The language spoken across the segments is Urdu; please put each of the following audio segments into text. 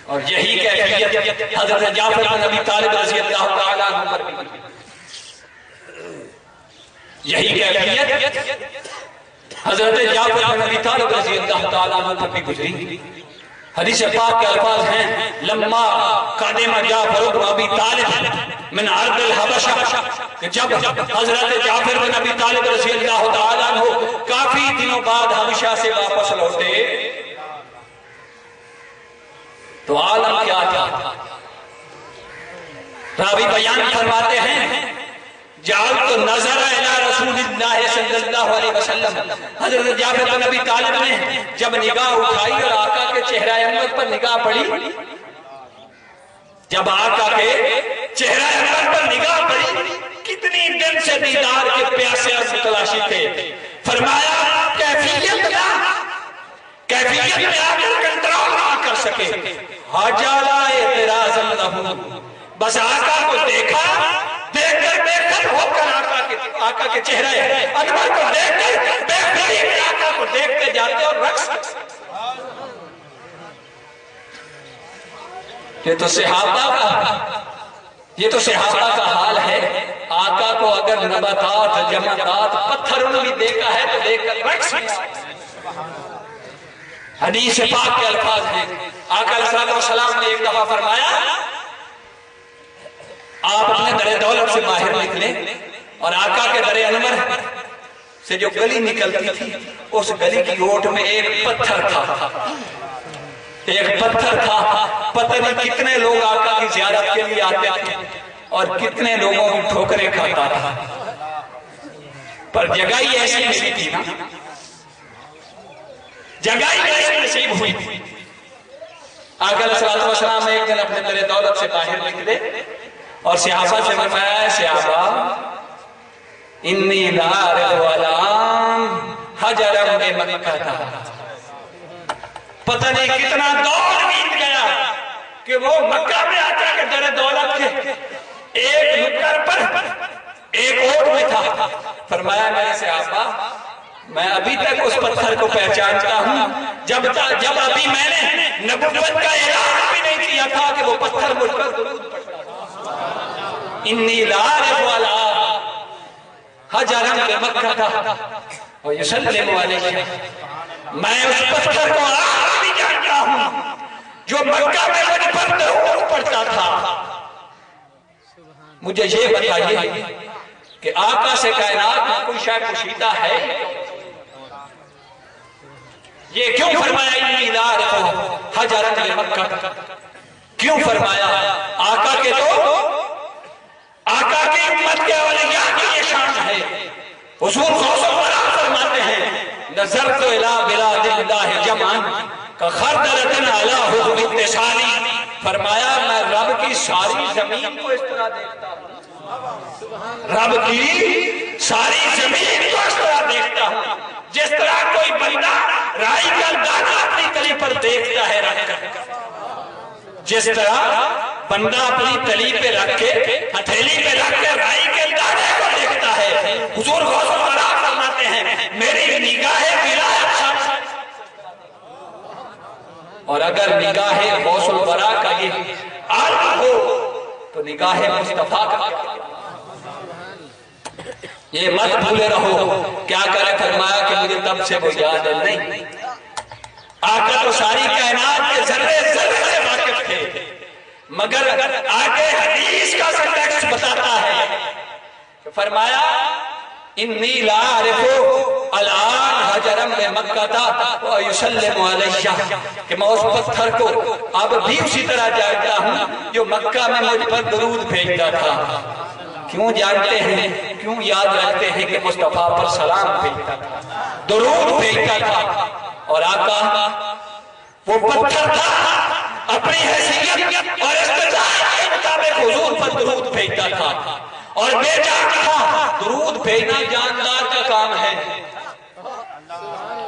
اور یہی کیفیت حضرت جعفر بن ابی طالب رضی اللہ تعالیٰ عنہ پر بھی، یہی کیفیت حضرت جعفر بن ابی طالب رضی اللہ تعالیٰ عنہ پر بھی گزری۔ حدیث پاک کے الفاظ ہیں لما قدم جعفر بن ابی طالب من ارض الحبشہ، کہ جب حضرت جعفر بن ابی طالب رضی اللہ تعالیٰ عنہ کافی دنوں بعد حبشہ سے واپس لوٹے تو عالم کیا تھا؟ راوی بیان فرماتے ہیں جعلت نظر الى رسول اللہ صلی اللہ علیہ وسلم، حضرت جعفر بن ابی طالب نے جب نگاہ اٹھائی اور آقا کے چہرہ انور پر نگاہ پڑی، جب آقا کے چہرہ انور پر نگاہ پڑی، کتنی دن سے دیدار کے پیاسے اور متلاشی تھے، فرمایا کیفیت میں آ کر کنٹرول نہ کر سکے، حجالا اعتراض لہو، بس آقا کو دیکھا، دیکھ کر ہو کر آقا کے چہرہ انور کو دیکھ کر بے خودی میں آقا کو دیکھتے جاتے اور رقص۔ یہ تو صحابہ کا حال ہے۔ آقا کو اگر نباتات جمادات پتھروں نے بھی دیکھا ہے تو دیکھ کر رقص۔ حدیث پاک کے الفاظ ہیں آقا علیہ السلام نے ایک دفعہ فرمایا آپ اپنے در دولت سے باہر نکلیں اور آقا کے در انور سے جو گلی نکلتی تھی اس گلی کی اوٹ میں ایک پتھر تھا، پتہ نہیں کتنے لوگ آقا کی زیارت کے لیے آتے تھے اور کتنے لوگوں کی ٹھوکریں کھاتا تھا، پر جگہ ہی ایسی نصیب تھی نا، جگہ ہی ایسی نصیب ہوئی تھی۔ آقا علیہ السلام ایک دن اپنے در دولت سے باہر نکلے اور صحابہ سے فرمایا ہے صحابہ انی لا اعرف الان حجرا بمکہ تھا، پتہ نہیں کتنا دور بیت گیا کہ وہ مکہ میں آقا کے در دولت کے ایک نکر پر ایک اوٹ میں تھا، فرمایا میرے صحابہ میں ابھی تک اس پتھر کو پہچانتا ہوں جب ابھی میں نے نبوت کا اعلان بھی نہیں کیا تھا کہ وہ پتھر مجھ پر درود پڑھتا تھا۔ انی لا اعرف الان حجرا بمکہ تھا ویسلم علیہ، میں اس پتھر کو آج بھی جانتا ہوں جو مکہ میں مجھ پر درود پڑھتا تھا۔ مجھے یہ بتائیے کہ آقا سے کائنات میں کوئی شاید پوشیدہ ہے؟ یہ کیوں فرمایا انی لا اعرف حجرا بمکہ، کیوں فرمایا؟ آقا کے تو آقا کی امت کے اولیاء کی یہ شان ہے۔ حضور غوث الورا فرماتے ہیں نظرت الی بلاد اللہ جمعا کخردلۃ علی حکم اتصالی، فرمایا میں رب کی ساری زمین کو اس طرح دیکھتا ہوں، رب کی ساری زمین کو اس طرح دیکھتا ہوں جس طرح کوئی بندہ رائی کا دانہ اپنی تلی پر دیکھتا ہے رکھ کر، جس طرح بندہ اپنی تلی پہ رکھ کے ہتھیلی پہ رکھ کے رائی کے دانے کو دیکھتا ہے۔ حضور غوث الورا فرماتے ہیں میری نگاہ ولایت اور اگر نگاہ غوث الورا کا یہ عالم ہو تو نگاہ مصطفیٰ کا یہ مت بھولے رہو۔ کیا کرے؟ فرمایا کہ مجھے تب سے وہ یاد نہیں۔ آقا تو ساری کائنات کے ذرے ذرے سے واقف تھے، مگر آگے حدیث کا کنٹیکسٹ بتاتا ہے، فرمایا انی لا اعرف الان حجرا بمکہ تھا ویسلم علیہ، کہ میں اس پتھر کو اب بھی اسی طرح جانتا ہوں جو مکہ میں مجھ پر درود بھیجتا تھا۔ کیوں جانتے ہیں، کیوں یاد رکھتے ہیں کہ مصطفیٰ پر سلام بھیجتا تھا، درود بھیجتا تھا، اور آقا وہ پتھر تھا اپنی حیثیت اور استطاعت کے مطابق حضور پر درود بھیجتا تھا، اور بے جان تھا درود بھیجنا جاندار کا کام ہے۔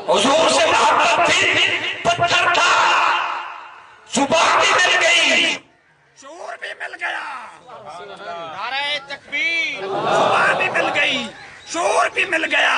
حضور سے محبت تھی، پتھر تھا، زبان بھی مل گئی، شعور بھی مل گیا، نعرہ تکبیر، زبان بھی مل گئی، شعور بھی مل گیا،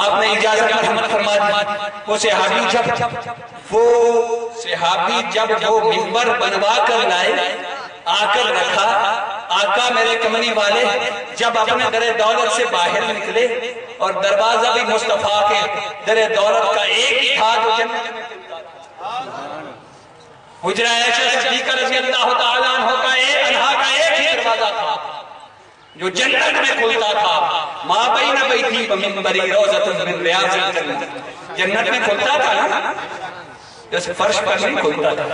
آپ نے اجازت مرحمت فرما دی. وہ صحابی جب وہ منبر بنوا کر لائے آ کر رکھا. آقا میرے کمنی والے جب اپنے در دولت سے باہر نکلے اور دروازہ بھی مصطفیٰ کے در دولت کا ایک ہی تھا جو جنت میں کھلتا تھا. حجرہ عائشہ صدیقہ رضی اللہ تعالیٰ عنہ کا ایک ہی دروازہ تھا جو جنت میں کھلتا تھا. ماں بین بیتی و منبری روضۃ من ریاض الجنہ. جنت میں کھلتا تھا نا, جیسے فرش پر نہیں کھلتا تھا.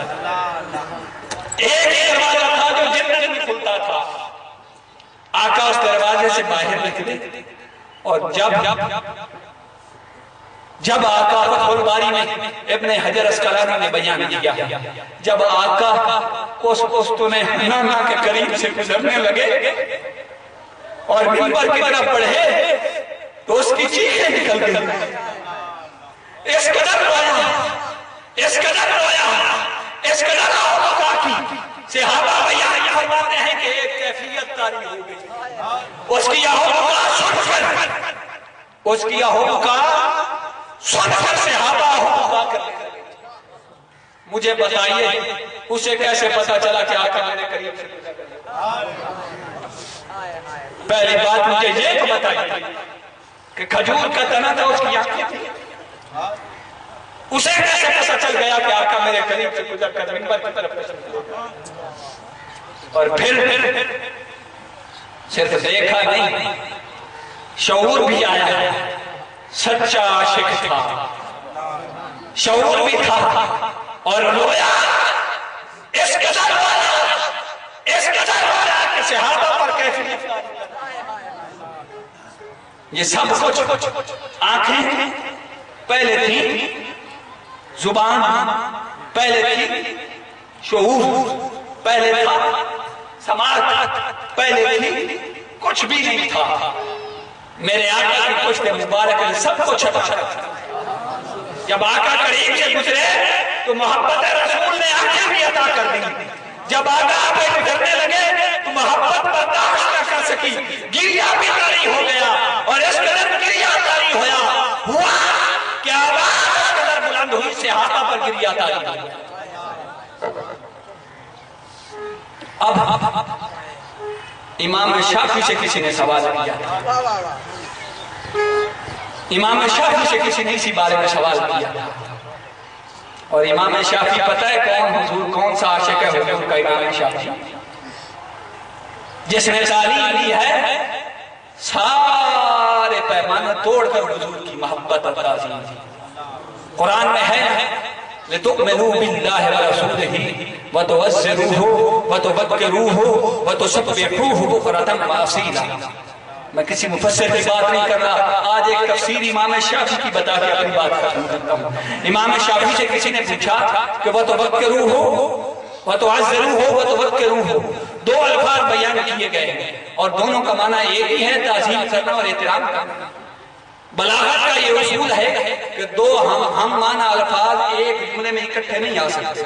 ایک ہی دروازہ تھا جو جنت میں کھلتا تھا. آقا اس دروازے سے باہر نکلے اور جب آقا فتح الباری میں ابن حجر اسقلانی نے بیان کیا, جب آقا اس پستون حنانہ کے قریب سے گزرنے لگے اور منبر کی طرف بڑھے تو اس کی چیخیں نکل گئی. اس قدر رویا آقا کی. صحابہ بیان فرماتے ہیں کہ ایک کیفیت طاری ہو گئی. اس کی آہو پکار سن کر صحابہ آہو پکار کر لے. مجھے بتائیے اسے کیسے پتا چلا کہ آقا میرے قریب سے گزر گئے؟ پہلی بات مجھے یہ تو بتائیے کہ کھجور کا تنا تھا, اس کی آنکھیں تھی. اسے کیسے پتا چل گیا کہ آقا میرے قریب سے گزر کر منبر کی طرف چل گیا؟ اور پھر صرف دیکھا نہیں, شعور بھی آیا. سچا عاشق تھا, شعور بھی تھا اور رویا. اس قدر رویا کہ صحابہ پر کیفیت. یہ سب کچھ آنکھیں پہلے تھی, زبان پہلے تھی, شعور پہلے تھا, سماعت پہلے تھی, کچھ بھی نہیں تھا. میرے آقا کی پشت مبارک نے سب کچھ ہٹا. جب آقا قریب سے گزرے تو محبت رسول نے آنکھیں بھی عطا کر دی. جب آقا آپے گزرنے لگے تو محبت برداشت نہ کر سکی, گریہ بھی طاری ہو گیا. اور اس قدر گریہ طاری ہوا کہ آواز اس قدر بلند ہوئی صحابہ پر گریہ طاری ہوا. اب امام شافعی سے کسی نے سوال کیا, امام شافعی سے کسی نے اسی بارے میں سوال کیا. اور امام شافعی پتہ ہے کون سا عاشق ہے حضور کا؟ امام شافعی جس نے تعلیم لی ہے سارے پیمانے توڑ کر حضور کی محبت اور تعظیم. قرآن میں ہے لِتُؤْمِنُوا بِاللَّهِ وَرَسُولِهِ وَتُعَزِّرُوهُ وَتُبَكِّرُوهُ وَتُسَبِّحُوهُ بُكْرَةً وَأَصِيلًا. میں کسی مفسر کی بات نہیں کر رہا, آج ایک تفسیر امام شافعی کی بتا کے اپنی بات ختم کرتا ہوں. امام شافعی سے کسی نے پوچھا کہ وَتُبَكِّرُوهُ وَتُعَزِّرُوهُ وَتُبَكِّرُوهُ, دو الفاظ بیان کیے گئے ہیں اور دونوں کا معنی ایک ہی ہے, تعظیم کرنا اور احترام کرنا. بلاغت کا یہ اصول ہے کہ دو ہم معنی الفاظ ایک جملے میں اکٹھے نہیں آ سکتے.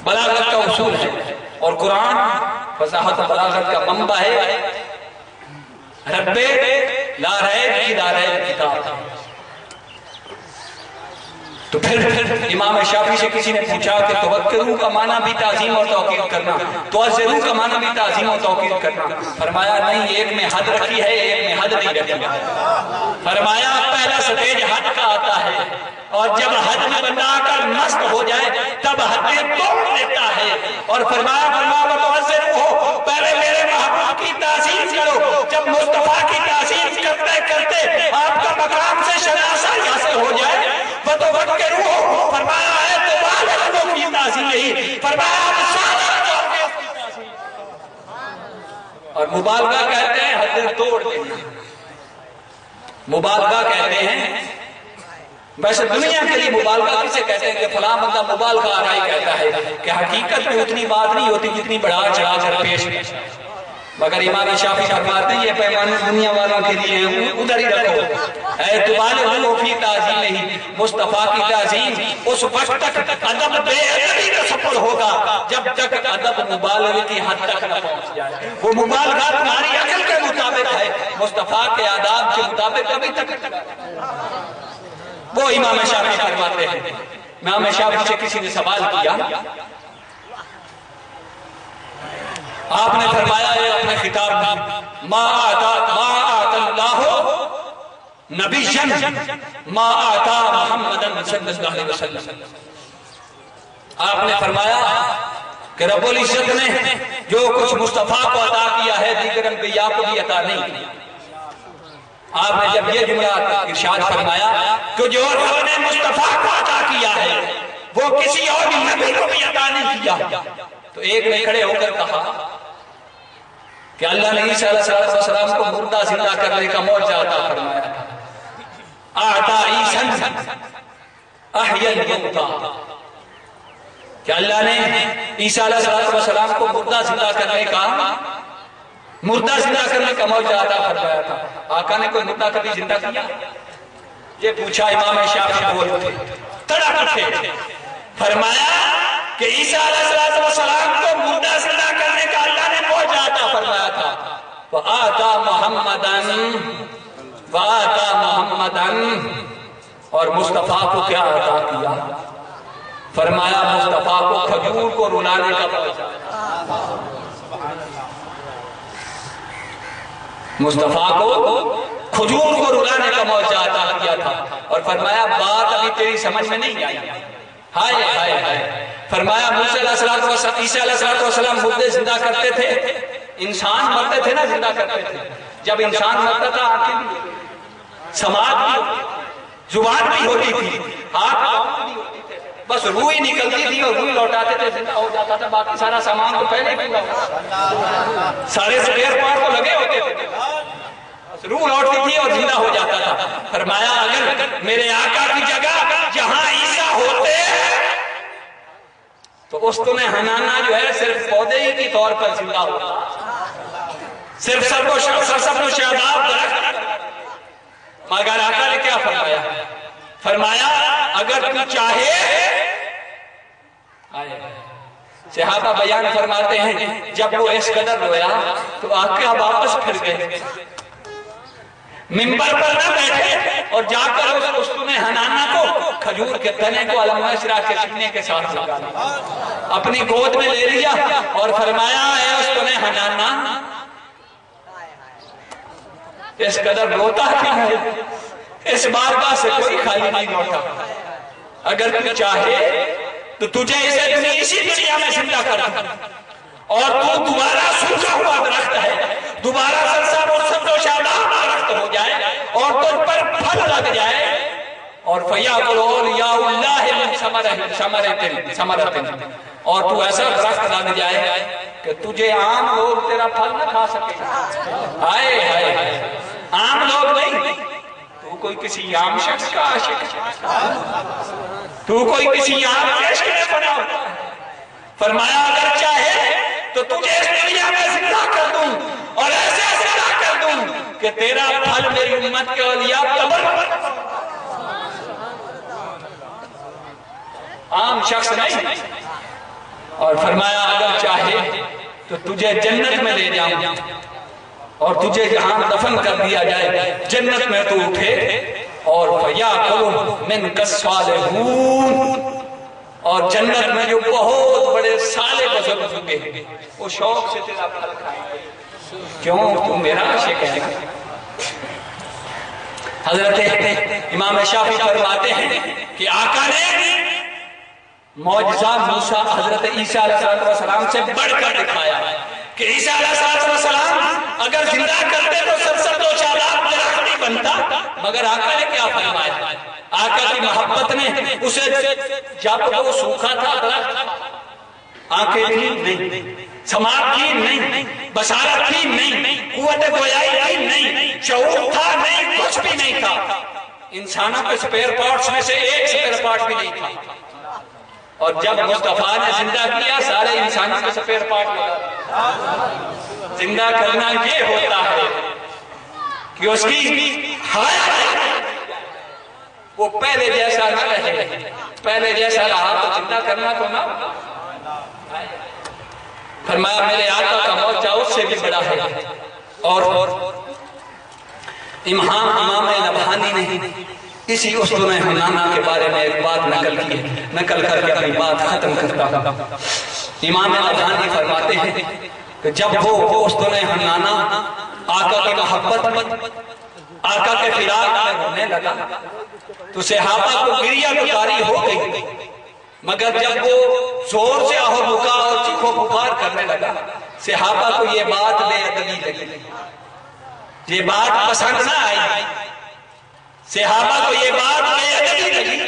بلاغت کا اصول ہے اور قرآن فصاحت و بلاغت کا منبع ہے. رب لا ریب کی لا ریب کتاب. تو پھر امام شافعی سے کسی نے پوچھا کہ توقرو کا معنی بھی تعظیم اور توقیر کرنا, توعزرو کا معنی بھی تعظیم اور توقیر کرنا. فرمایا نہیں, ایک میں حد رکھی ہے, ایک میں حد نہیں رکھی ہے. فرمایا پہلا سٹیج حد کا آتا ہے اور جب حد میں بندہ آ کر مست ہو جائے تب حدیں توڑ دیتا ہے. اور فرمایا توعزرو, پہلے میرے محبوب کی تعظیم کرو. جب مصطفیٰ کی تعظیم کرتے کرتے آپ کا مقام سے شناسائی حاصل ہو جائے وَتُبَكِّرُوهُ, فرمایا ہے تو بالغ کی تعظیم نہیں, فرمایا اور مبالغہ کہتے ہیں حدیں توڑ دینا. مبالغہ کہتے ہیں, ویسے دنیا کے لیے مبالغہ کسے کہتے ہیں کہ فلاں بندہ مبالغہ آرائی کہتا ہے کہ حقیقت میں اتنی بات نہیں ہوتی جتنی بڑھا چڑھا کر پیش. مگر امام شافعی فرماتے ہیں یہ پیمانے دنیا والوں کے لیے ادھر ہی رکھو. اے تبالغوا فی تعظیم ہی, مصطفیٰ کی تعظیم اس وقت تک ادب بے ادبی کا سفر ہوگا جب تک ادب مبالغے کی حد تک نہ پہنچ جائے. وہ مبالغہ تمہاری عقل کے مطابق ہے مصطفیٰ کے آداب کے مطابق ابھی تک وہ امام شافعی فرماتے ہیں. امام شافعی سے کسی نے سوال کیا, آپ نے فرمایا ہے اپنے خطاب میں ما آتا اللہ نبیًا ما آتا محمدًا صلی اللہ علیہ وسلم. آپ نے فرمایا کہ رب العزت نے جو کچھ مصطفیٰ کو عطا کیا ہے دیگر انبیاء کو بھی عطا نہیں کیا. آپ نے جب یہ جملہ ارشاد فرمایا کہ جو رب نے مصطفیٰ کو عطا کیا ہے وہ کسی اور نبی کو بھی عطا نہیں کیا, تو ایک نے کھڑے ہو کر کہا کہ اللہ نے عیسیٰ علیہ السلام کو مردہ زندہ کرنے کا معجزہ عطا فرمایا تھا. آتا عیسیٰ احیا الموتیٰ, کہ اللہ نے عیسیٰ علیہ السلام کو مردہ زندہ کرنے کا معجزہ عطا فرمایا تھا. آقا نے کوئی مردہ کبھی زندہ کیا؟ یہ پوچھا امام شافعی بول اٹھے, تڑپ اٹھے, فرمایا کہ عیسیٰ علیہ السلام کو مردہ زندہ کرنے کا اللہ نے معجزہ عطا فرمایا تھا. وآتا محمدًا, اور مصطفیٰ کو کیا عطا کیا؟ فرمایا مصطفیٰ کو کھجور کو رلانے کا معجزہ, مصطفیٰ کو کھجور کو رلانے کا معجزہ عطا کیا تھا. اور فرمایا بات ابھی تیری سمجھ میں نہیں آئی. ہائے ہائے ہائے. فرمایا موسیٰ عیسیٰ علیہ السلام مردے زندہ کرتے تھے, انسان مرتے تھے نا زندہ کرتے تھے. جب انسان مرتا تھا آنکھیں بھی ہوتی, سماعت بھی ہوتی, زبان بھی ہوتی تھی, ہاتھ پاؤں بھی ہوتی تھے, بس روح ہی نکلتی تھی اور روح لوٹاتے تھے, زندہ ہو جاتا تھا. باقی سارا سامان تو پہلے ہی پورا ہوتا, سارے سپیئر پارٹ تو لگے ہوتے تھے, روح لوٹتی تھی اور زندہ ہو جاتا تھا. فرمایا اگر میرے آقا کی جگہ جہاں عیسیٰ ہوتے تو استن حنانہ جو ہے صرف پودے ہی کی طور پر زندہ ہوتا, صرف سب و شاداب درخت. مگر آقا نے کیا فرمایا؟ فرمایا اگر تو چاہے, صحابہ بیان فرماتے ہیں جب وہ اس قدر رویا تو آقا واپس پھر گئے, منبر پر نہ بیٹھے اور جا کر اس استن حنانہ کو کھجور کے تنے کو علم عشرہ کے سینے کے ساتھ لگا لیا, اپنی گود میں لے لیا اور فرمایا اے استن حنانہ اس قدر روتا کیوں ہے؟ اس بارگاہ سے کوئی خالی نہیں لوٹا. اگر تو چاہے تو تجھے اسی دنیا میں زندہ کر دوں اور تو دوبارہ سوکھا ہوا درخت ہے, دوبارہ سرسبز و سبز و شاداب درخت ہو جائے اور تجھ پر پھل لگ جائے, اور فَيَأْكُلُ أَوْلِيَاءُ اللَّهِ مِنْ ثَمَرَتِهِ, اور تو ایسا درخت لگ جائے کہ تجھے عام لوگ تیرا پھل نہ کھا سکے. ہائے ہائے ہائے, عام لوگ نہیں, تو کوئی کسی عام شخص کا عاشق, تو کوئی کسی عام عشق میں بنا ہوتا ہے. فرمایا اگر چاہے تو تجھے اس دنیا میں زندہ کر دوں اور ایسے زندہ کر دوں کہ تیرا پھل میری امت کے اولیاء قبر عام شخص نہیں. اور فرمایا اگر چاہے تو تجھے جنت میں لے جاؤں اور تجھے جہاں دفن کر دیا جائے جنت میں تو اٹھے اور فَيَأْكُلُ مِنْكَ الصَّالِحُونَ, اور جنت میں جو بہت بڑے صالح بزرگ ہوں گے وہ شوق سے تیرا پھل کھائیں گے. کیوں؟ تو میرا عاشق ہے. حضرت امام شافعی فرماتے ہیں کہ آقا نے معجزہ موسیٰ حضرت عیسیٰ علیہ السلام سے بڑھ کر دکھایا کہ عیسیٰ علیہ السلام اگر زندہ کرتے تو سرسبز و شاداب درخت نہیں بنتا. مگر آقا نے کیا فرمایا؟ آقا کی محبت نے اسے جب وہ سوکھا تھا درخت, آنکھیں تھی نہیں, سماعت تھی نہیں, بصارت تھی نہیں, قوت گویائی تھی نہیں, شعور تھا نہیں, کچھ بھی نہیں تھا. انسانوں کے سپیئر پارٹس میں سے ایک سپیئر پارٹ بھی نہیں تھا. اور جب مصطفیٰ نے زندہ کیا سارے انسانوں کے سپیئر پارٹ لگا. زندہ کرنا یہ ہوتا ہے کہ اس کی حیات وہ پہلے جیسا نہ رہے, پہلے جیسا رہا تو زندہ کرنا تو نہ. فرمایا میرے آقا کا معجزہ اس سے بھی بڑا ہے. اور امام نبہانی نے اسی اسطورہ حنانہ کے بارے میں ایک بات نقل کر کے اپنی بات ختم کرتا ہوں۔ امام نبہانی فرماتے ہیں کہ جب وہ اسطورہ حنانہ آقا کی محبت، آقا کے فراق میں ہونے لگا تو صحابہ کو گریہ گزاری ہو گئی، مگر جب وہ زور سے آہو بکا اور چیخو پکار کرنے لگا صحابہ کو یہ بات بے ادبی لگی، یہ بات پسند نہ آئی، صحابہ کو یہ بات بے ادبی لگی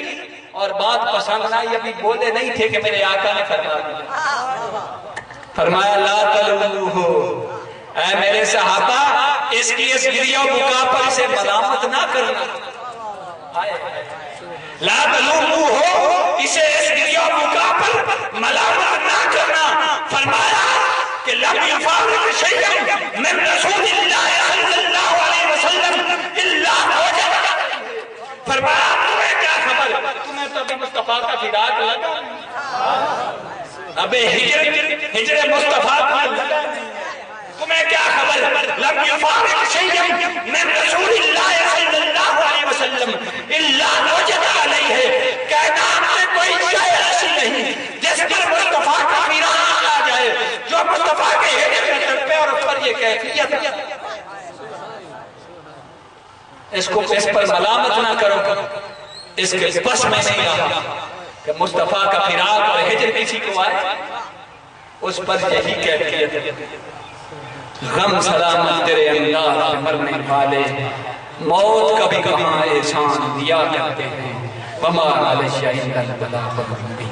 اور بات پسند نہ آئی۔ ابھی بولے نہیں تھے کہ میرے آقا نے فرمایا لا تلوہ، اے میرے صحابہ اس کی اس گریہ و بکا پر اسے ملامت نہ کرنا، لا تلوہ اسے اس گریہ و بکا پر ملامت نہ کرنا۔ فرمایا کہ لم یفارق شیئا من رسول اللہ صلی اللہ علیہ وسلم الا وجد، فرمایا تمہیں کیا خبر، تمہیں تو ابھی مصطفیٰ کا فراق لگا، ابھی ہجر مصطفیٰ کا لگا، تمہیں کیا خبر، لم یفارق شیئا من رسول اللہ صلی اللہ علیہ وسلم الا وجد علیہ، کائنات میں کوئی شے ایسی نہیں جس پر مصطفیٰ کا فراق آ جائے، جو مصطفیٰ کے ہجر میں تڑپے اور اس پر یہ کیفیت۔ اس پر ملامت نہ کرو، اس کے بس میں نہیں رہا کہ مصطفیٰ کا فراق اور ہجر کسی کو آئے، اس پر یہی کیفیت۔ غم سلامت تیرے انداز مرنے والے، موت کبھی کہاں احسان دیا کرتے ہیں، وما علیہ البلاغ المبین۔